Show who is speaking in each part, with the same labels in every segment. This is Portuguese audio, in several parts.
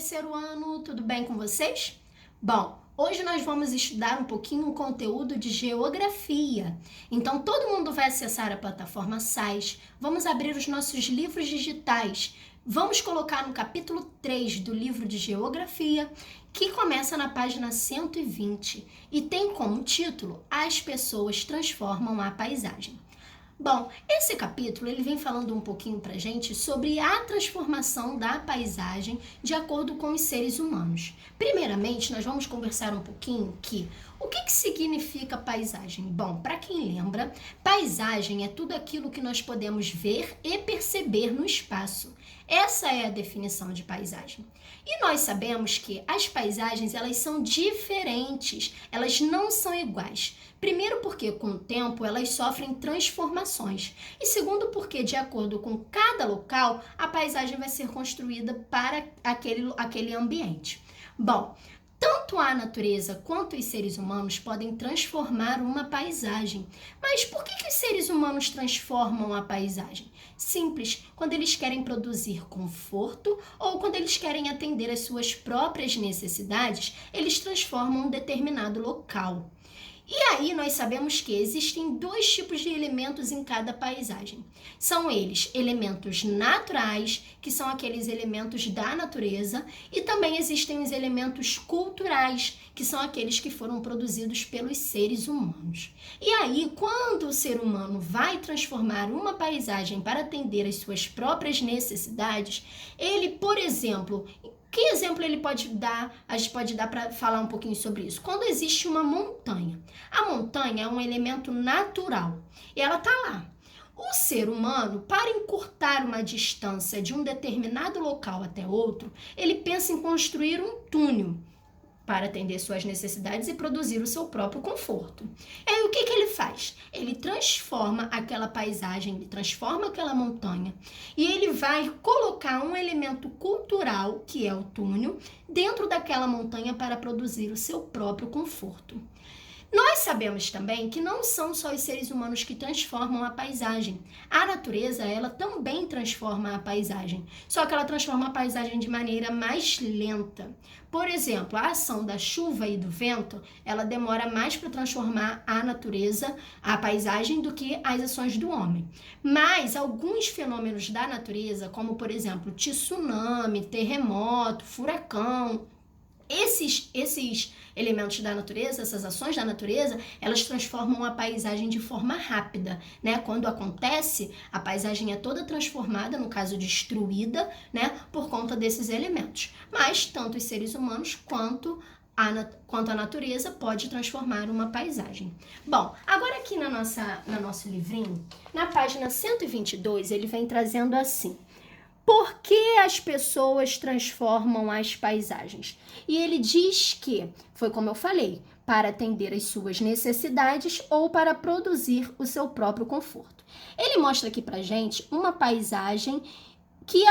Speaker 1: terceiro ano, tudo bem com vocês? Bom, hoje nós vamos estudar um pouquinho o conteúdo de geografia. Então, todo mundo vai acessar a plataforma SAIS, vamos abrir os nossos livros digitais, vamos colocar no capítulo 3 do livro de geografia, que começa na página 120 e tem como título As pessoas transformam a paisagem. Bom, esse capítulo ele vem falando um pouquinho pra gente sobre a transformação da paisagem de acordo com os seres humanos. Primeiramente, nós vamos conversar um pouquinho o que significa paisagem? Bom, para quem lembra, paisagem é tudo aquilo que nós podemos ver e perceber no espaço. Essa é a definição de paisagem. E nós sabemos que as paisagens, elas são diferentes, elas não são iguais. Primeiro porque com o tempo elas sofrem transformações e segundo porque de acordo com cada local a paisagem vai ser construída para aquele ambiente. Bom, tanto a natureza quanto os seres humanos podem transformar uma paisagem. Mas por que os seres humanos transformam a paisagem? Simples, quando eles querem produzir conforto ou quando eles querem atender às suas próprias necessidades, eles transformam um determinado local. E aí nós sabemos que existem dois tipos de elementos em cada paisagem. São eles elementos naturais, que são aqueles elementos da natureza, e também existem os elementos culturais, que são aqueles que foram produzidos pelos seres humanos. E aí, quando o ser humano vai transformar uma paisagem para atender às suas próprias necessidades, ele, por exemplo, que exemplo ele pode dar? A gente pode dar para falar um pouquinho sobre isso. Quando existe uma montanha. A montanha é um elemento natural e ela está lá. O ser humano, para encurtar uma distância de um determinado local até outro, ele pensa em construir um túnel para atender suas necessidades e produzir o seu próprio conforto. E aí o que ele faz? Ele transforma aquela paisagem, ele transforma aquela montanha e ele vai colocar um elemento cultural, que é o túnel, dentro daquela montanha para produzir o seu próprio conforto. Nós sabemos também que não são só os seres humanos que transformam a paisagem. A natureza, ela também transforma a paisagem, só que ela transforma a paisagem de maneira mais lenta. Por exemplo, a ação da chuva e do vento, ela demora mais para transformar a natureza, a paisagem, do que as ações do homem. Mas alguns fenômenos da natureza, como por exemplo, tsunami, terremoto, furacão, esses elementos da natureza, essas ações da natureza, elas transformam a paisagem de forma rápida, né? Quando acontece, a paisagem é toda transformada, no caso destruída, né? Por conta desses elementos. Mas tanto os seres humanos quanto a natureza pode transformar uma paisagem. Bom, agora aqui no nosso livrinho, na página 122, ele vem trazendo assim: por que as pessoas transformam as paisagens? E ele diz que, foi como eu falei, para atender às suas necessidades ou para produzir o seu próprio conforto. Ele mostra aqui pra gente uma paisagem que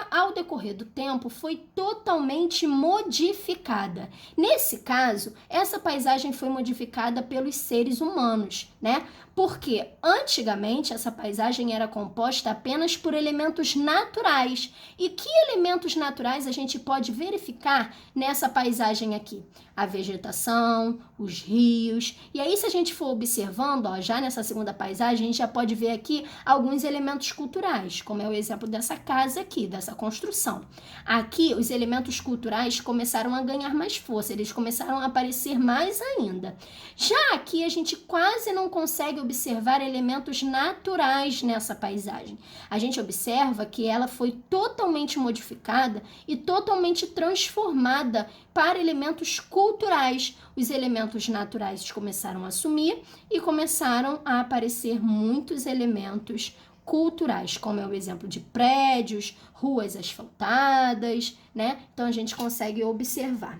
Speaker 1: ao decorrer do tempo foi totalmente modificada. Nesse caso, essa paisagem foi modificada pelos seres humanos, né? Porque antigamente essa paisagem era composta apenas por elementos naturais. E que elementos naturais a gente pode verificar nessa paisagem aqui? A vegetação, os rios. E aí, se a gente for observando, ó, já nessa segunda paisagem, a gente já pode ver aqui alguns elementos culturais, como é o exemplo dessa casa aqui, dessa construção. Aqui, os elementos culturais começaram a ganhar mais força, eles começaram a aparecer mais ainda. Já aqui, a gente quase não consegue observar elementos naturais nessa paisagem. A gente observa que ela foi totalmente modificada e totalmente transformada para elementos culturais. Os elementos naturais começaram a sumir e começaram a aparecer muitos elementos culturais, como é o exemplo de prédios, ruas asfaltadas, né? Então a gente consegue observar.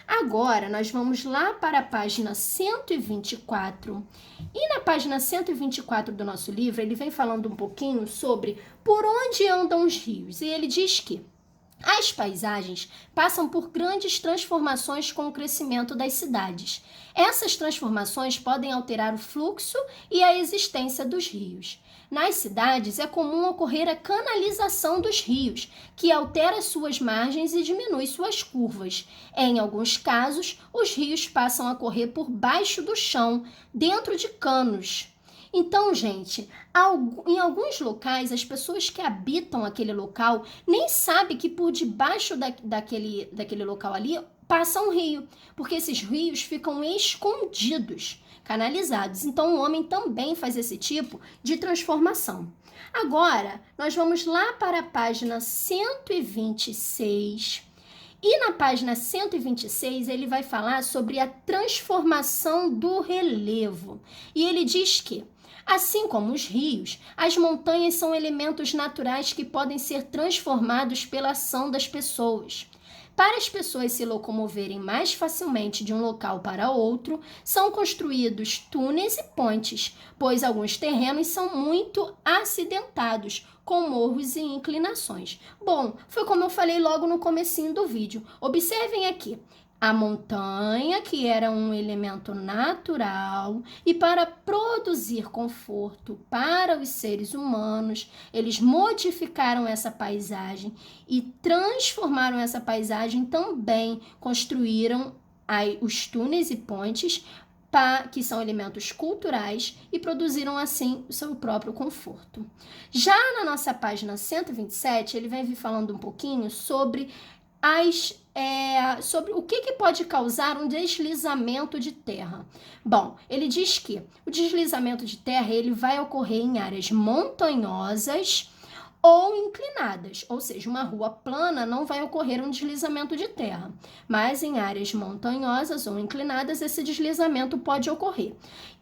Speaker 1: Agora, nós vamos lá para a página 124. E na página 124 do nosso livro, ele vem falando um pouquinho sobre por onde andam os rios. E ele diz que as paisagens passam por grandes transformações com o crescimento das cidades. Essas transformações podem alterar o fluxo e a existência dos rios. Nas cidades, é comum ocorrer a canalização dos rios, que altera suas margens e diminui suas curvas. Em alguns casos, os rios passam a correr por baixo do chão, dentro de canos. Então, gente, em alguns locais, as pessoas que habitam aquele local nem sabem que por debaixo daquele local ali passa um rio, porque esses rios ficam escondidos, canalizados. Então, o homem também faz esse tipo de transformação. Agora, nós vamos lá para a página 126. E na página 126, ele vai falar sobre a transformação do relevo. E ele diz que, assim como os rios, as montanhas são elementos naturais que podem ser transformados pela ação das pessoas. Para as pessoas se locomoverem mais facilmente de um local para outro, são construídos túneis e pontes, pois alguns terrenos são muito acidentados, com morros e inclinações. Bom, foi como eu falei logo no comecinho do vídeo. Observem aqui. A montanha, que era um elemento natural, e para produzir conforto para os seres humanos, eles modificaram essa paisagem e transformaram essa paisagem também, construíram os túneis e pontes, que são elementos culturais, e produziram assim o seu próprio conforto. Já na nossa página 127, ele vai vir falando um pouquinho sobre sobre o que pode causar um deslizamento de terra. Bom, ele diz que o deslizamento de terra ele vai ocorrer em áreas montanhosas ou inclinadas, ou seja, uma rua plana não vai ocorrer um deslizamento de terra, mas em áreas montanhosas ou inclinadas esse deslizamento pode ocorrer.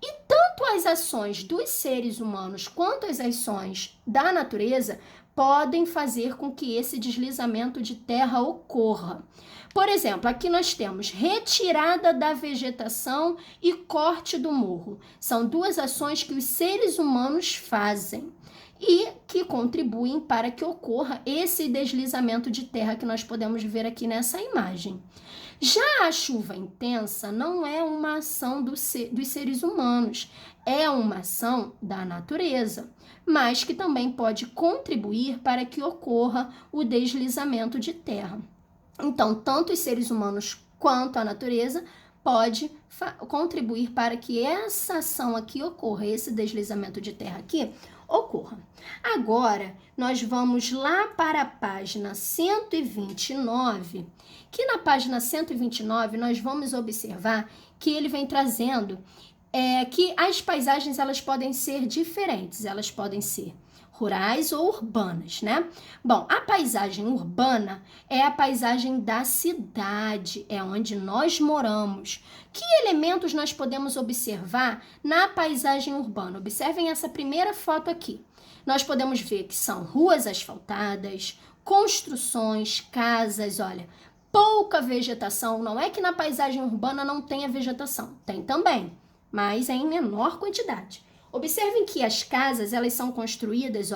Speaker 1: E tanto as ações dos seres humanos quanto as ações da natureza podem fazer com que esse deslizamento de terra ocorra. Por exemplo, aqui nós temos retirada da vegetação e corte do morro. São duas ações que os seres humanos fazem e que contribuem para que ocorra esse deslizamento de terra que nós podemos ver aqui nessa imagem. Já a chuva intensa não é uma ação dos seres humanos, é uma ação da natureza, mas que também pode contribuir para que ocorra o deslizamento de terra. Então, tanto os seres humanos quanto a natureza pode contribuir para que essa ação aqui ocorra, esse deslizamento de terra aqui ocorra. Agora, nós vamos lá para a página 129, que na página 129 nós vamos observar que ele vem trazendo que as paisagens elas podem ser diferentes, elas podem ser rurais ou urbanas, né? Bom, a paisagem urbana é a paisagem da cidade, é onde nós moramos. Que elementos nós podemos observar na paisagem urbana? Observem essa primeira foto aqui. Nós podemos ver que são ruas asfaltadas, construções, casas, olha, pouca vegetação. Não é que na paisagem urbana não tenha vegetação, tem também, mas é em menor quantidade. Observem que as casas, elas são construídas,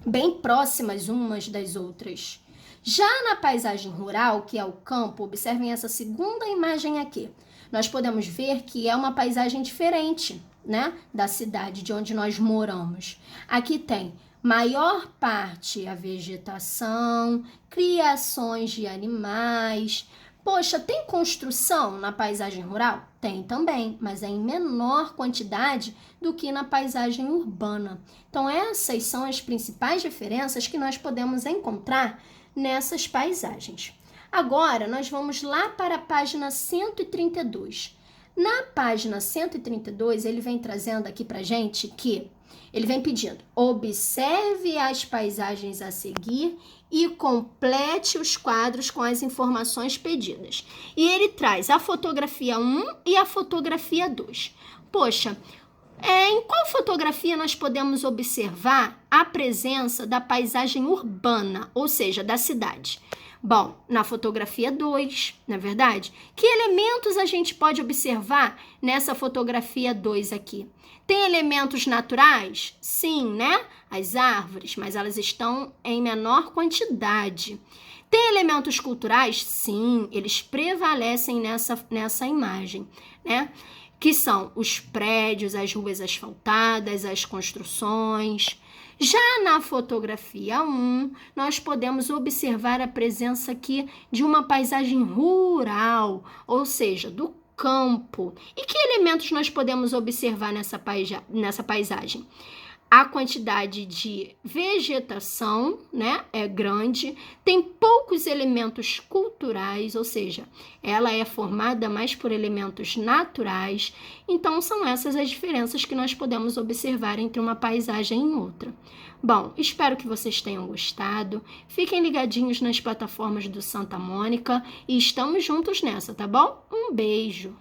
Speaker 1: bem próximas umas das outras. Já na paisagem rural, que é o campo, observem essa segunda imagem aqui. Nós podemos ver que é uma paisagem diferente, né, da cidade de onde nós moramos. Aqui tem maior parte a vegetação, criações de animais. Poxa, tem construção na paisagem rural? Tem também, mas é em menor quantidade do que na paisagem urbana. Então, essas são as principais diferenças que nós podemos encontrar nessas paisagens. Agora, nós vamos lá para a página 132. Na página 132, ele vem trazendo aqui para gente que ele vem pedindo: observe as paisagens a seguir e complete os quadros com as informações pedidas. E ele traz a fotografia 1 e a fotografia 2. Poxa, em qual fotografia nós podemos observar a presença da paisagem urbana, ou seja, da cidade? Bom, na fotografia 2, não é verdade? Que elementos a gente pode observar nessa fotografia 2 aqui? Tem elementos naturais? Sim, né? As árvores, mas elas estão em menor quantidade. Tem elementos culturais? Sim, eles prevalecem nessa imagem, né? que são os prédios, as ruas asfaltadas, as construções. Já na fotografia 1, nós podemos observar a presença aqui de uma paisagem rural, ou seja, do campo. E que elementos nós podemos observar nessa paisagem? A quantidade de vegetação, né, é grande, tem poucos elementos culturais, ou seja, ela é formada mais por elementos naturais. Então, são essas as diferenças que nós podemos observar entre uma paisagem e outra. Bom, espero que vocês tenham gostado. Fiquem ligadinhos nas plataformas do Santa Mônica e estamos juntos nessa, tá bom? Um beijo!